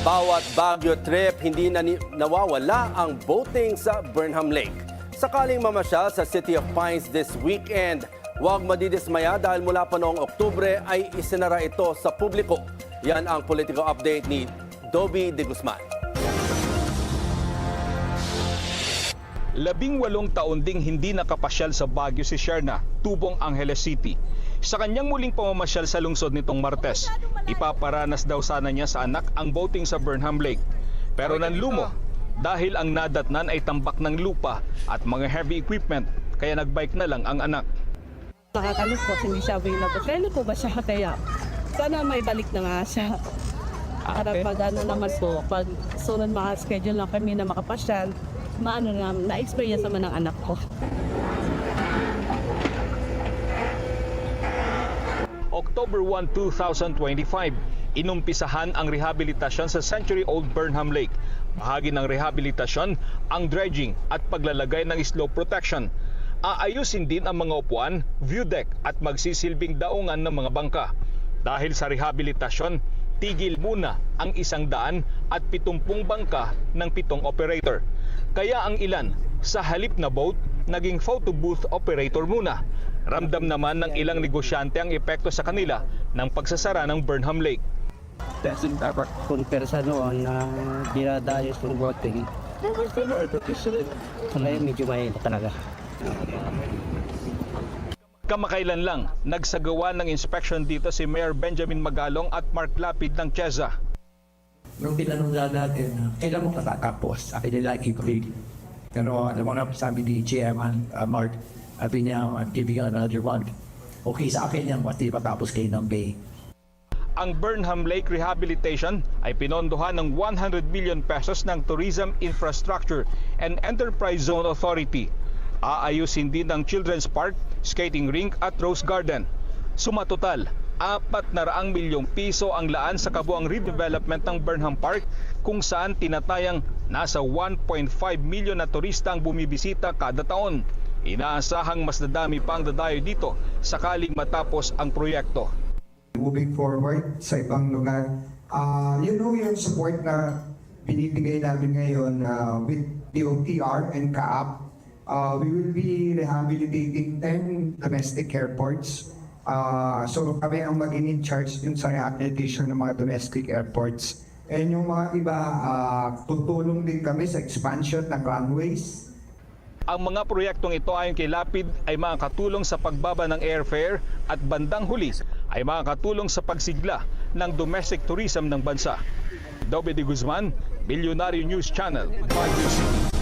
bawat Baguio trip, hindi na nawawala ang boating sa Burnham Lake. Sakaling mamasyal sa City of Pines this weekend, huwag madidismaya dahil mula pa noong Oktubre ay isinara ito sa publiko. Yan ang political update ni Dobby De Guzman. 18 taon ding hindi nakapasyal sa Baguio si Sherna, Tubong Angeles City. Sa kanyang muling pamamasyal sa lungsod nitong Martes, ipaparanas daw sana niya sa anak ang boating sa Burnham Lake. Pero nanlumo dahil ang nadatnan ay tambak ng lupa at mga heavy equipment, kaya nagbike na lang ang anak. Nakakalungkot, hindi siya available. Kailan po ba siya kaya? Sana may balik na nga siya. Para pag ano naman po, pag sunod maka-schedule na kami na makapasyal, maano na, na-experience naman ng anak ko. October 1, 2025, inumpisahan ang rehabilitasyon sa century-old Burnham Lake. Bahagi ng rehabilitasyon ang dredging at paglalagay ng slope protection. Aayusin din ang mga upuan, view deck at magsisilbing daungan ng mga bangka. Dahil sa rehabilitasyon, tigil muna ang 170 bangka ng 7 operator. Kaya ang ilan sa halip na boat, naging photo booth operator muna. Ramdam naman ng ilang negosyante ang epekto sa kanila ng pagsasara ng Burnham Lake. Compare sa noon na dinadayos ng boating, kaya medyo mahirap talaga. Kamakailan lang, nagsagawa ng inspection dito si Mayor Benjamin Magalong at Mark Lapid ng Cheza. Nung tinanong natin, kailan mo katatapos? Sabi nila, i-grade. Pero alam mo na, sabi ni Chairman Mark, sabi niya, I'm giving another one. Okay sa akin yan, pati patapos kayo ng Bay. Ang Burnham Lake Rehabilitation ay pinondohan ng 100 million pesos ng Tourism Infrastructure and Enterprise Zone Authority. Aayusin din ng Children's Park, skating rink at Rose Garden. Sumatotal, 400 milyong piso ang laan sa kabuang redevelopment ng Burnham Park, kung saan tinatayang nasa 1.5 milyon na turista ang bumibisita kada taon. Inaasahang mas dadami pa ang dadayo dito sakaling matapos ang proyekto. Moving forward sa ibang lugar, yung support na binibigay namin ngayon with DOTR and CAAP, we will be rehabilitating 10 domestic airports. So kami ang maging in charge dun sa rehabilitation ng mga domestic airports. And yung mga iba, tutulong din kami sa expansion ng runways. Ang mga proyektong ito ayon kay Lapid ay makakatulong sa pagbaba ng airfare at bandang huli ay makakatulong sa pagsigla ng domestic tourism ng bansa. Dobby De Guzman, Bilyonaryo News Channel, Baguio City.